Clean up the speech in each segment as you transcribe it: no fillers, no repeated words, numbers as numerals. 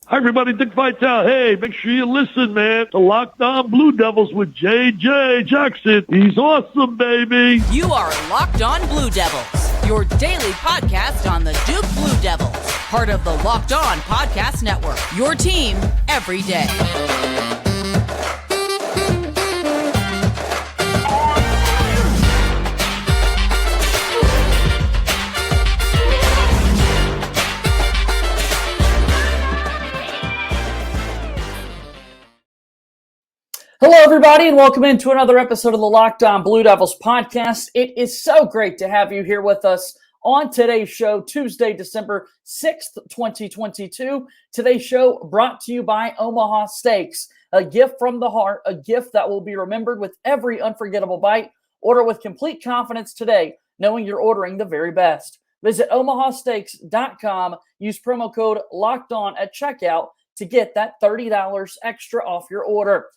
Hi, everybody. Dick Vitale. Hey, make sure you listen, man, to Locked On Blue Devils with J.J. Jackson. He's awesome, baby. You are Locked On Blue Devils, your daily podcast on the Duke Blue Devils, part of the Locked On Podcast Network, your team every day. Hello, everybody, and welcome into another episode of the Locked On Blue Devils podcast. It is so great to have you here with us on today's show, Tuesday, December 6th, 2022. Today's show brought to you by Omaha Steaks, a gift from the heart, a gift that will be remembered with every unforgettable bite. Order with complete confidence today, knowing you're ordering the very best. Visit omahasteaks.com, use promo code LOCKEDON at checkout to get that $30 extra off your order.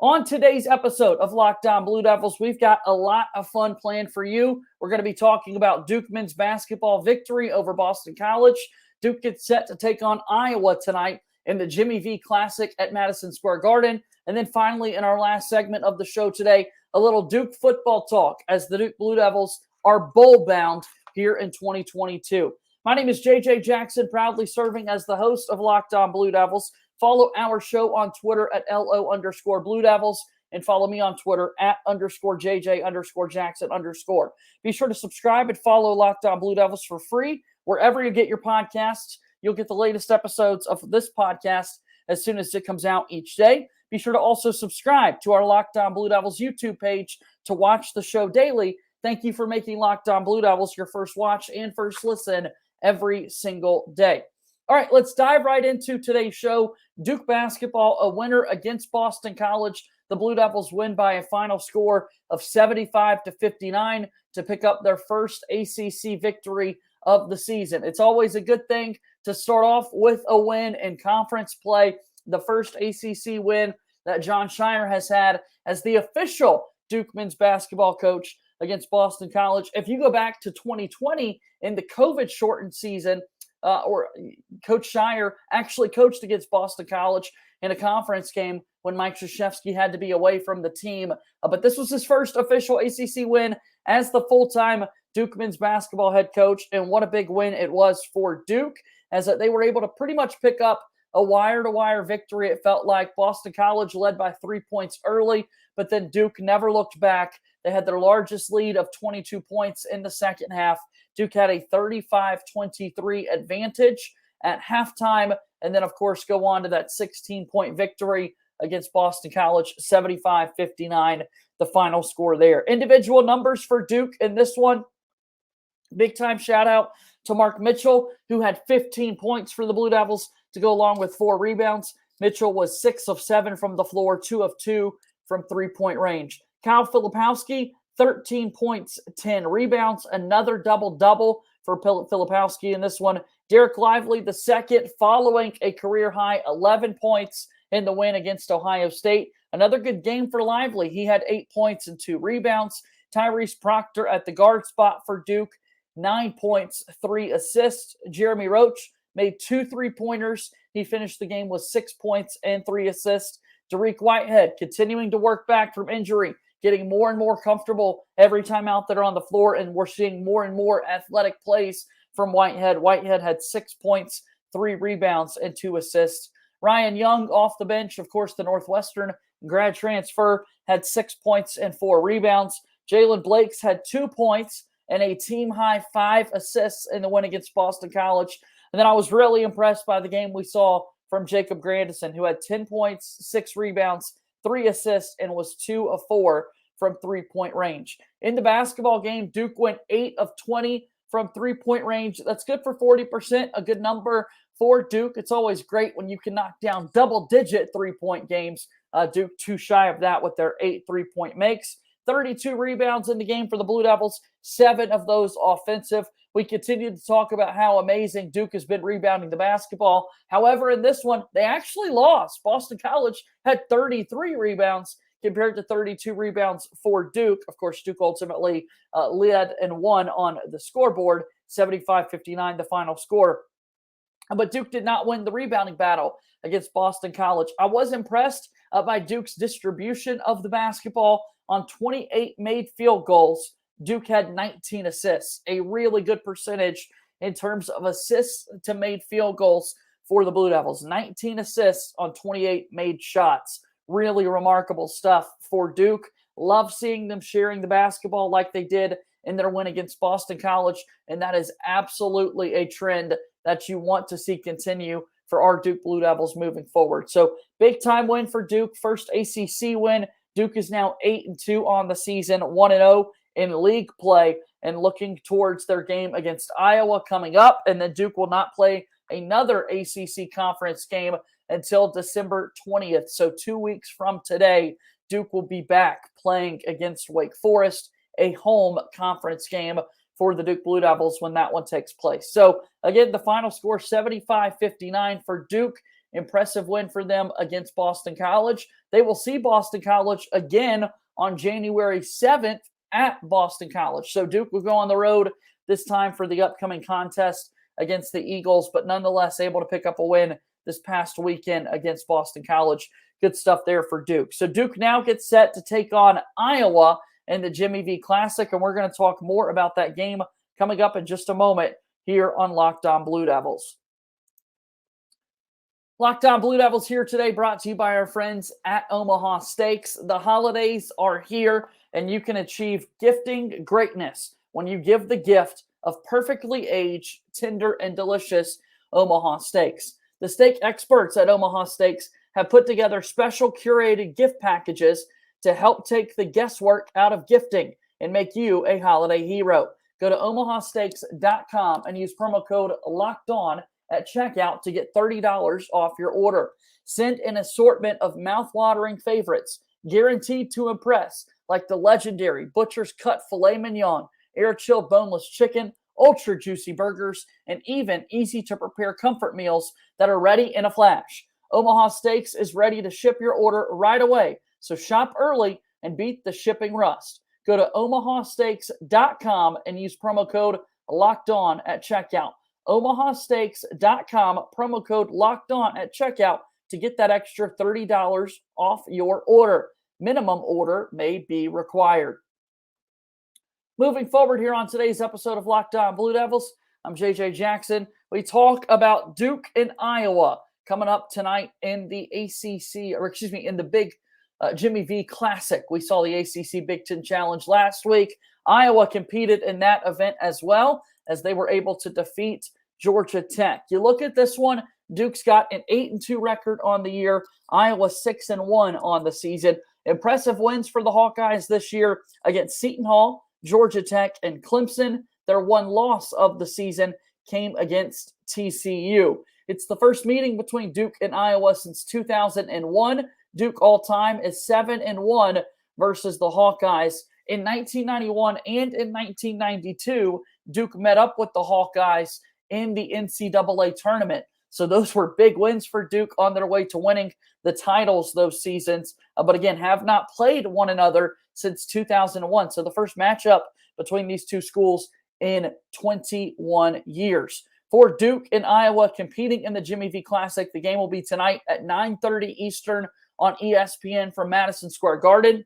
On today's episode of Locked On Blue Devils, we've got a lot of fun planned for you. We're going to be talking about Duke men's basketball victory over Boston College. Duke gets set to take on Iowa tonight in the Jimmy V Classic at Madison Square Garden. And then finally, in our last segment of the show today, a little Duke football talk as the Duke Blue Devils are bowl-bound here in 2022. My name is J.J. Jackson, proudly serving as the host of Locked On Blue Devils. Follow our show on Twitter at LO_Blue Devils and follow me on Twitter at _JJ_Jackson_. Be sure to subscribe and follow Locked On Blue Devils for free. Wherever you get your podcasts, you'll get the latest episodes of this podcast as soon as it comes out each day. Be sure to also subscribe to our Locked On Blue Devils YouTube page to watch the show daily. Thank you for making Locked On Blue Devils your first watch and first listen every single day. All right, let's dive right into today's show. Duke basketball, a winner against Boston College. The Blue Devils win by a final score of 75-59 to pick up their first ACC victory of the season. It's always a good thing to start off with a win in conference play. The first ACC win that Jon Scheyer has had as the official Duke men's basketball coach against Boston College. If you go back to 2020 in the COVID-shortened season, Coach Scheyer actually coached against Boston College in a conference game when Mike Krzyzewski had to be away from the team. But this was his first official ACC win as the full-time Duke men's basketball head coach. And what a big win it was for Duke, as they were able to pretty much pick up a wire-to-wire victory. It felt like Boston College led by 3 points early, but then Duke never looked back. They had their largest lead of 22 points in the second half. Duke had a 35-23 advantage at halftime, and then, of course, go on to that 16-point victory against Boston College, 75-59, the final score there. Individual numbers for Duke in this one. Big-time shout-out to Mark Mitchell, who had 15 points for the Blue Devils to go along with 4 rebounds. Mitchell was 6 of 7 from the floor, 2 of 2 from three-point range. Kyle Filipowski, 13 points, 10 rebounds, another double-double for Filipowski in this one. Derek Lively, the second, following a career-high 11 points in the win against Ohio State. Another good game for Lively. He had 8 points and 2 rebounds. Tyrese Proctor at the guard spot for Duke, 9 points, 3 assists. Jeremy Roach made 2 3-pointers. He finished the game with 6 points and 3 assists. Dariq Whitehead continuing to work back from injury, getting more and more comfortable every time out there on the floor, and we're seeing more and more athletic plays from Whitehead. Whitehead had 6 points, 3 rebounds, and 2 assists. Ryan Young off the bench, of course, the Northwestern grad transfer, had 6 points and 4 rebounds. Jalen Blakes had 2 points and a team-high 5 assists in the win against Boston College. And then I was really impressed by the game we saw from Jacob Grandison, who had 10 points, 6 rebounds, 3 assists, and was 2 of 4 from three-point range. In the basketball game, Duke went 8 of 20 from three-point range. That's good for 40%, a good number for Duke. It's always great when you can knock down double-digit three-point games. Duke too shy of that with their 8 three-point makes. 32 rebounds in the game for the Blue Devils, 7 of those offensive. We continue to talk about how amazing Duke has been rebounding the basketball. However, in this one, they actually lost. Boston College had 33 rebounds compared to 32 rebounds for Duke. Of course, Duke ultimately led and won on the scoreboard, 75-59, the final score. But Duke did not win the rebounding battle against Boston College. I was impressed by Duke's distribution of the basketball. On 28 made field goals, Duke had 19 assists, a really good percentage in terms of assists to made field goals for the Blue Devils. 19 assists on 28 made shots. Really remarkable stuff for Duke. Love seeing them sharing the basketball like they did in their win against Boston College, and that is absolutely a trend that you want to see continue for our Duke Blue Devils moving forward. So big time win for Duke, first ACC win. Duke is now 8-2 on the season, 1-0 in league play, and looking towards their game against Iowa coming up. And then Duke will not play another ACC conference game until December 20th. So 2 weeks from today, Duke will be back playing against Wake Forest, a home conference game for the Duke Blue Devils when that one takes place. So again, the final score 75-59 for Duke. Impressive win for them against Boston College. They will see Boston College again on January 7th at Boston College. So Duke will go on the road this time for the upcoming contest against the Eagles, but nonetheless able to pick up a win this past weekend against Boston College. Good stuff there for Duke. So Duke now gets set to take on Iowa in the Jimmy V Classic, and we're going to talk more about that game coming up in just a moment here on Locked On Blue Devils. Locked On Blue Devils here today, brought to you by our friends at Omaha Steaks. The holidays are here, and you can achieve gifting greatness when you give the gift of perfectly aged, tender, and delicious Omaha Steaks. The steak experts at Omaha Steaks have put together special curated gift packages to help take the guesswork out of gifting and make you a holiday hero. Go to omahasteaks.com and use promo code LOCKEDON at checkout to get $30 off your order. Send an assortment of mouth-watering favorites guaranteed to impress, like the legendary Butcher's Cut Filet Mignon, air-chilled boneless chicken, ultra-juicy burgers, and even easy-to-prepare comfort meals that are ready in a flash. Omaha Steaks is ready to ship your order right away, so shop early and beat the shipping rust. Go to omahasteaks.com and use promo code LOCKEDON at checkout. omahasteaks.com, promo code LOCKEDON at checkout to get that extra $30 off your order. Minimum order may be required. Moving forward here on today's episode of Locked On Blue Devils, I'm JJ Jackson. We talk about Duke and Iowa coming up tonight in the in the big Jimmy V Classic. We saw the ACC Big Ten Challenge last week. Iowa competed in that event as well, as they were able to defeat Georgia Tech. You look at this one, Duke's got an 8-2 record on the year. Iowa 6-1 on the season. Impressive wins for the Hawkeyes this year against Seton Hall, Georgia Tech, and Clemson. Their one loss of the season came against TCU. It's the first meeting between Duke and Iowa since 2001. Duke all-time is 7-1 versus the Hawkeyes. In 1991 and in 1992, Duke met up with the Hawkeyes in the NCAA tournament. So those were big wins for Duke on their way to winning the titles those seasons. But again, have not played one another since 2001. So the first matchup between these two schools in 21 years. For Duke and Iowa competing in the Jimmy V Classic, the game will be tonight at 9:30 Eastern on ESPN from Madison Square Garden.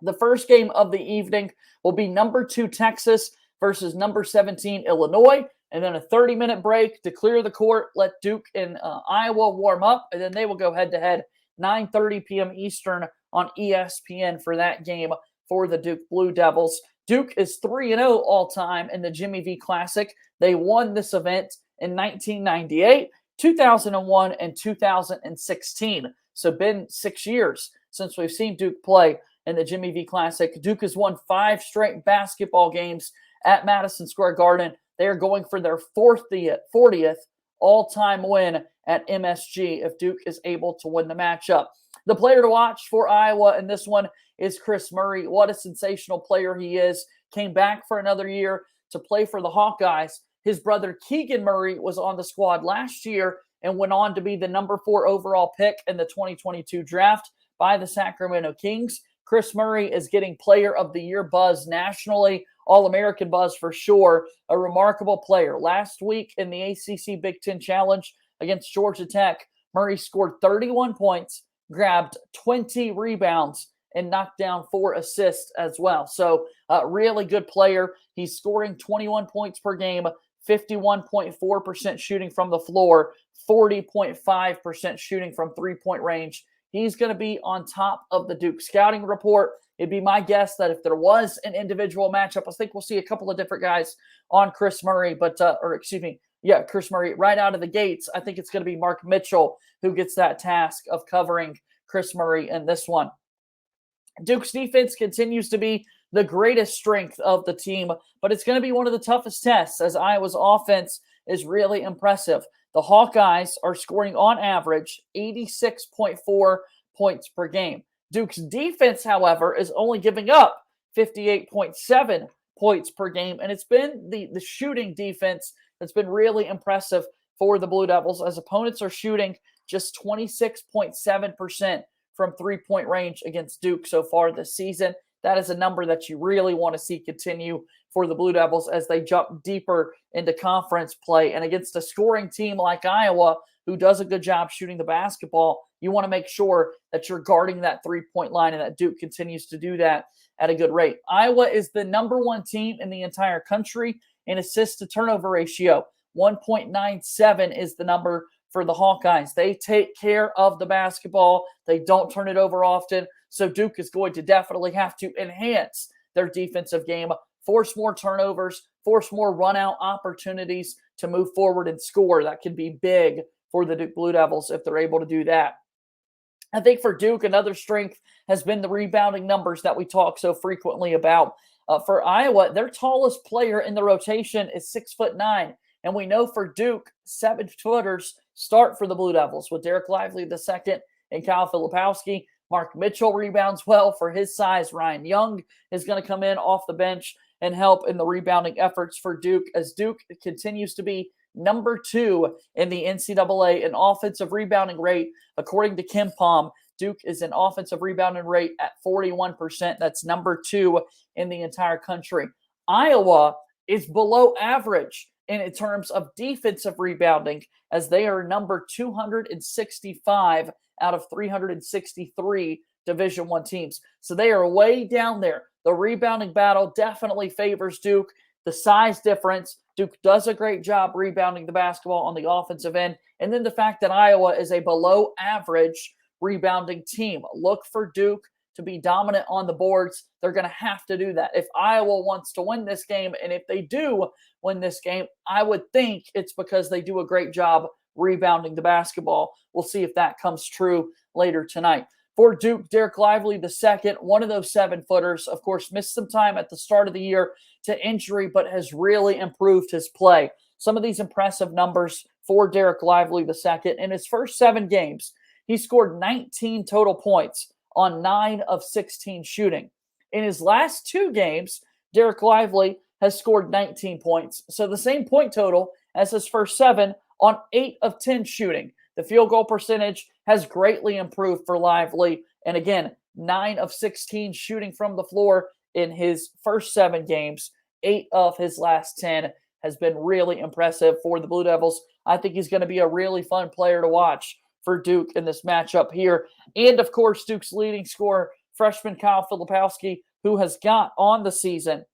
The first game of the evening will be number 2 Texas versus number 17 Illinois, and then a 30-minute break to clear the court, let Duke and Iowa warm up, and then they will go head-to-head 9:30 p.m. Eastern on ESPN for that game for the Duke Blue Devils. Duke is 3-0 all-time in the Jimmy V Classic. They won this event in 1998, 2001, and 2016. So been 6 years since we've seen Duke play in the Jimmy V Classic. Duke has won 5 straight basketball games at Madison Square Garden. They are going for their 40th all-time win at MSG if Duke is able to win the matchup. The player to watch for Iowa in this one is Chris Murray. What a sensational player he is. Came back for another year to play for the Hawkeyes. His brother Keegan Murray was on the squad last year and went on to be the number 4 overall pick in the 2022 draft by the Sacramento Kings. Chris Murray is getting Player of the Year buzz nationally. All-American buzz for sure. A remarkable player. Last week in the ACC Big Ten Challenge against Georgia Tech, Murray scored 31 points, grabbed 20 rebounds, and knocked down 4 assists as well. So really good player. He's scoring 21 points per game, 51.4% shooting from the floor, 40.5% shooting from three-point range. He's going to be on top of the Duke scouting report. It'd be my guess that if there was an individual matchup, I think we'll see a couple of different guys on Chris Murray, Chris Murray right out of the gates. I think it's going to be Mark Mitchell who gets that task of covering Chris Murray in this one. Duke's defense continues to be the greatest strength of the team, but it's going to be one of the toughest tests as Iowa's offense is really impressive. The Hawkeyes are scoring on average 86.4 points per game. Duke's defense, however, is only giving up 58.7 points per game, and it's been the shooting defense that's been really impressive for the Blue Devils as opponents are shooting just 26.7% from three-point range against Duke so far this season. That is a number that you really want to see continue for the Blue Devils as they jump deeper into conference play. And against a scoring team like Iowa, who does a good job shooting the basketball, you want to make sure that you're guarding that three-point line and that Duke continues to do that at a good rate. Iowa is the number one team in the entire country in assist-to-turnover ratio. 1.97 is the number for the Hawkeyes. They take care of the basketball. They don't turn it over often. So Duke is going to definitely have to enhance their defensive game, force more turnovers, force more run-out opportunities to move forward and score. That can be big for the Duke Blue Devils if they're able to do that. I think for Duke, another strength has been the rebounding numbers that we talk so frequently about. For Iowa, their tallest player in the rotation is 6'9", and we know for Duke, 7-footers start for the Blue Devils with Derek Lively II and Kyle Filipowski. Mark Mitchell rebounds well for his size. Ryan Young is going to come in off the bench and help in the rebounding efforts for Duke as Duke continues to be number 2 in the NCAA in offensive rebounding rate. According to Kim Palm, Duke is an offensive rebounding rate at 41%. That's number 2 in the entire country. Iowa is below average in terms of defensive rebounding as they are number 265 out of 363 Division I teams. So they are way down there. The rebounding battle definitely favors Duke. The size difference, Duke does a great job rebounding the basketball on the offensive end. And then the fact that Iowa is a below average rebounding team. Look for Duke to be dominant on the boards. They're going to have to do that. If Iowa wants to win this game, and if they do win this game, I would think it's because they do a great job rebounding the basketball. We'll see if that comes true later tonight. For Duke, Derek Lively II, one of those 7-footers, of course, missed some time at the start of the year to injury, but has really improved his play. Some of these impressive numbers for Derek Lively II. In his first 7 games, he scored 19 total points on 9 of 16 shooting. In his last 2 games, Derek Lively has scored 19 points. So the same point total as his first 7 on 8 of 10 shooting. The field goal percentage has greatly improved for Lively. And again, 9 of 16 shooting from the floor in his first 7 games. 8 of his last 10 has been really impressive for the Blue Devils. I think he's going to be a really fun player to watch for Duke in this matchup here. And, of course, Duke's leading scorer, freshman Kyle Filipowski, who has got on the season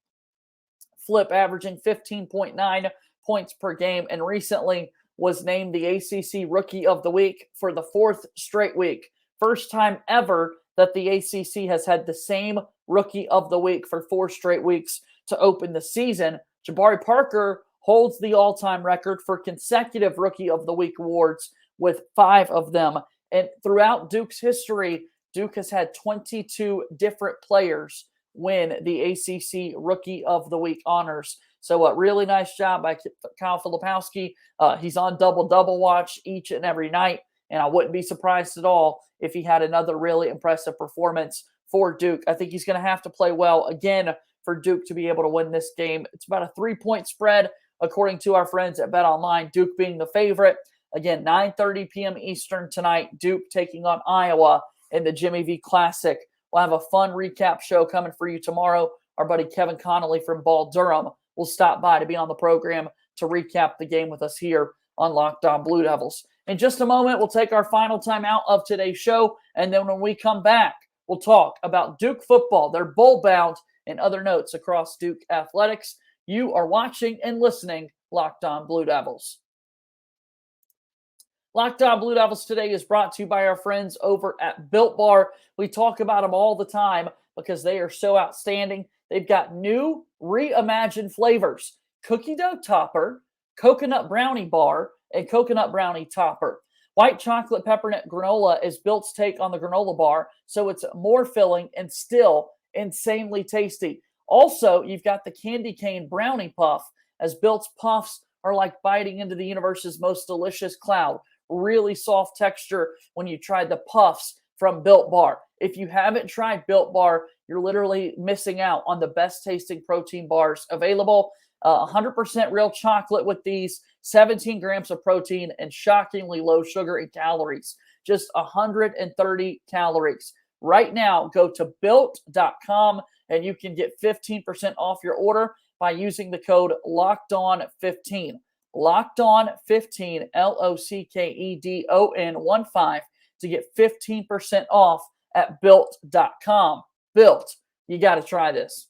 Flip averaging 15.9 points per game and recently was named the ACC Rookie of the Week for the 4th straight week. First time ever that the ACC has had the same Rookie of the Week for 4 straight weeks to open the season. Jabari Parker holds the all-time record for consecutive Rookie of the Week awards with 5 of them. And throughout Duke's history, Duke has had 22 different players win the ACC Rookie of the Week honors. So a really nice job by Kyle Filipowski. He's on double-double watch each and every night, and I wouldn't be surprised at all if he had another really impressive performance for Duke. I think he's going to have to play well again for Duke to be able to win this game. It's about a 3-point spread, according to our friends at BetOnline, Duke being the favorite. Again, 9:30 p.m. Eastern tonight, Duke taking on Iowa in the Jimmy V Classic. We'll have a fun recap show coming for you tomorrow our buddy Kevin Connolly from Ball Durham will stop by to be on the program to recap the game with us here on Locked On Blue Devils. In just a moment, we'll take our final time out of today's show, and then when we come back, we'll talk about Duke football, their bowl bound, and other notes across Duke athletics. You are watching and listening Locked On Blue Devils. Locked On Blue Devils today is brought to you by our friends over at Built Bar. We talk about them all the time because they are so outstanding. They've got new, reimagined flavors: cookie dough topper, coconut brownie bar, and coconut brownie topper. White chocolate peppermint granola is Built's take on the granola bar, so it's more filling and still insanely tasty. Also, you've got the candy cane brownie puff, as Built's puffs are like biting into the universe's most delicious cloud. Really soft texture when you try the puffs from Built Bar. If you haven't tried Built Bar, you're literally missing out on the best tasting protein bars available. 100% real chocolate with these, 17 grams of protein, and shockingly low sugar and calories. Just 130 calories. Right now, go to Built.com and you can get 15% off your order by using the code LOCKEDON15. Locked On 15, LOCKEDON 15, to get 15% off at Built.com. Built, you got to try this.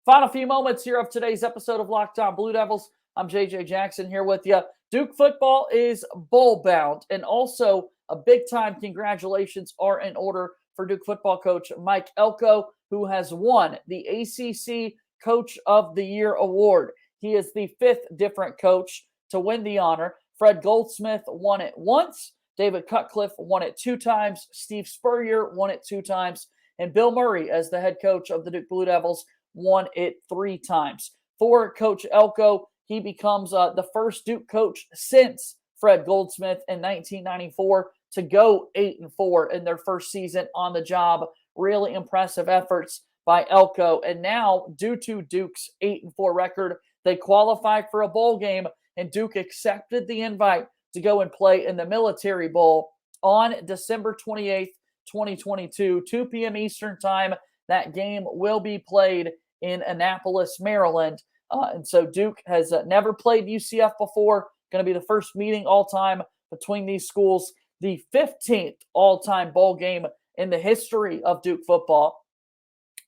Final few moments here of today's episode of Locked On Blue Devils. I'm JJ Jackson here with you. Duke football is bowl bound, and also a big time congratulations are in order for Duke football coach Mike Elko, who has won the ACC Coach of the Year award. He is the fifth different coach to win the honor. Fred Goldsmith won it once. David Cutcliffe won it 2 times. Steve Spurrier won it 2 times. And Bill Murray, as the head coach of the Duke Blue Devils, won it 3 times. For Coach Elko, he becomes the first Duke coach since Fred Goldsmith in 1994 to go 8-4 in their first season on the job. Really impressive efforts by Elko. And now, due to Duke's 8-4 record, they qualified for a bowl game, and Duke accepted the invite to go and play in the Military Bowl on December 28th, 2022, 2 p.m. Eastern Time. That game will be played in Annapolis, Maryland. And so Duke has never played UCF before. Going to be the first meeting all-time between these schools. The 15th all-time bowl game in the history of Duke football.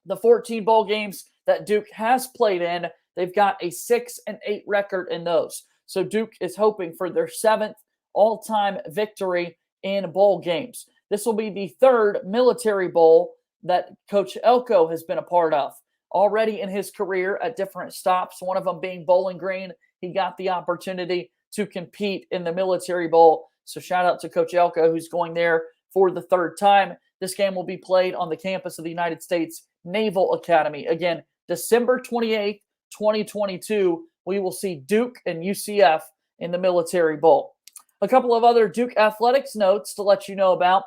The 14 bowl games that Duke has played in, they've got a 6-8 record in those. So Duke is hoping for their 7th all-time victory in bowl games. This will be the 3rd Military Bowl that Coach Elko has been a part of. Already in his career at different stops, one of them being Bowling Green, he got the opportunity to compete in the Military Bowl. So shout out to Coach Elko, who's going there for the 3rd time. This game will be played on the campus of the United States Naval Academy. Again, December 28th, 2022, we will see Duke and UCF in the Military Bowl. A couple of other Duke athletics notes to let you know about.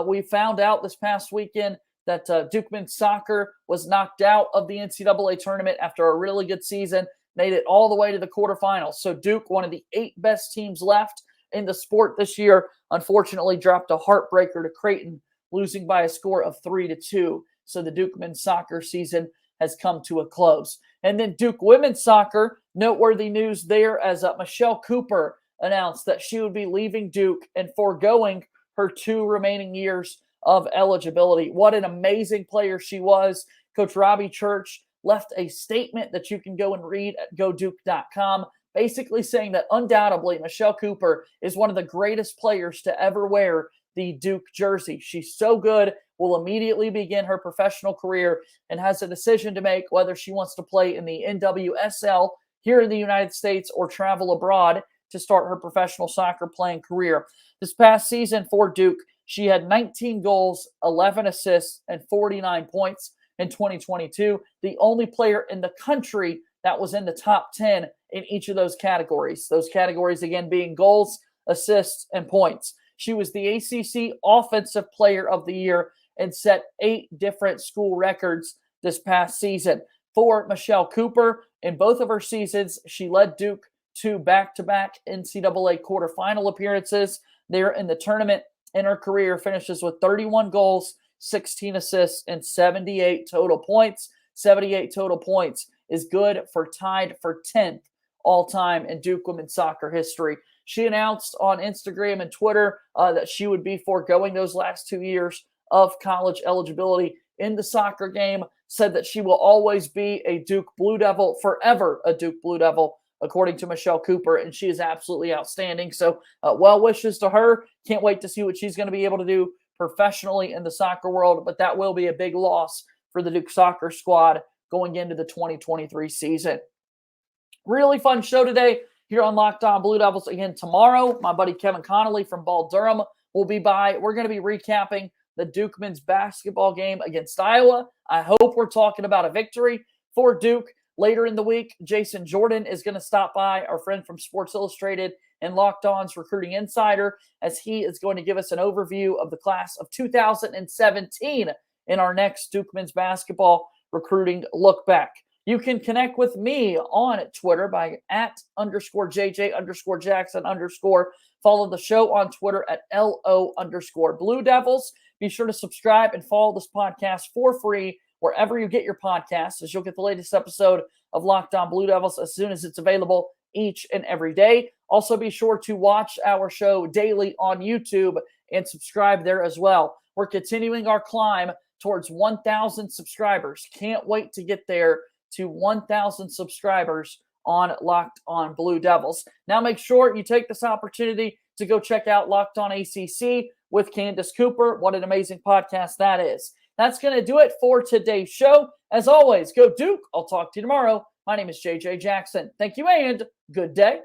We found out this past weekend that Duke men's soccer was knocked out of the NCAA tournament after a really good season, made it all the way to the quarterfinals. So Duke, one of the 8 best teams left in the sport this year, unfortunately dropped a heartbreaker to Creighton, losing by a score of 3-2. So the Duke men's soccer season has come to a close. And then Duke women's soccer, noteworthy news there as Michelle Cooper announced that she would be leaving Duke and foregoing her 2 remaining years of eligibility. What an amazing player she was. Coach Robbie Church left a statement that you can go and read at goduke.com, basically saying that undoubtedly Michelle Cooper is one of the greatest players to ever wear the Duke jersey. She's so good, will immediately begin her professional career, and has a decision to make whether she wants to play in the NWSL here in the United States or travel abroad to start her professional soccer playing career. This past season for Duke, she had 19 goals, 11 assists, and 49 points in 2022. The only player in the country that was in the top 10 in each of those categories. Those categories, again, being goals, assists, and points. She was the ACC Offensive Player of the Year and set 8 different school records this past season. For Michelle Cooper, in both of her seasons, she led Duke to back-to-back NCAA quarterfinal appearances there in the tournament. In her career, finishes with 31 goals, 16 assists, and 78 total points. 78 total points is tied for 10th all-time in Duke women's soccer history. She announced on Instagram and Twitter that she would be foregoing those last 2 years of college eligibility in the soccer game, said that she will always be a Duke Blue Devil, forever a Duke Blue Devil, according to Michelle Cooper, and she is absolutely outstanding. So well wishes to her. Can't wait to see what she's going to be able to do professionally in the soccer world, but that will be a big loss for the Duke soccer squad going into the 2023 season. Really fun show today here on Locked On Blue Devils. Again, tomorrow, my buddy Kevin Connolly from Ball Durham will be by. We're going to be recapping the Duke men's basketball game against Iowa. I hope we're talking about a victory for Duke. Later in the week, Jason Jordan is going to stop by, our friend from Sports Illustrated and Locked On's Recruiting Insider, as he is going to give us an overview of the class of 2017 in our next Duke men's basketball recruiting look back. You can connect with me on Twitter by @_JJ_Jackson_. Follow the show on Twitter at LO_Blue Devils. Be sure to subscribe and follow this podcast for free wherever you get your podcasts, as you'll get the latest episode of Locked On Blue Devils as soon as it's available each and every day. Also, be sure to watch our show daily on YouTube and subscribe there as well. We're continuing our climb towards 1,000 subscribers. Can't wait to get there to 1,000 subscribers on Locked On Blue Devils. Now make sure you take this opportunity to go check out Locked On ACC with Candace Cooper. What an amazing podcast that is. That's going to do it for today's show. As always, go Duke. I'll talk to you tomorrow. My name is JJ Jackson. Thank you and good day.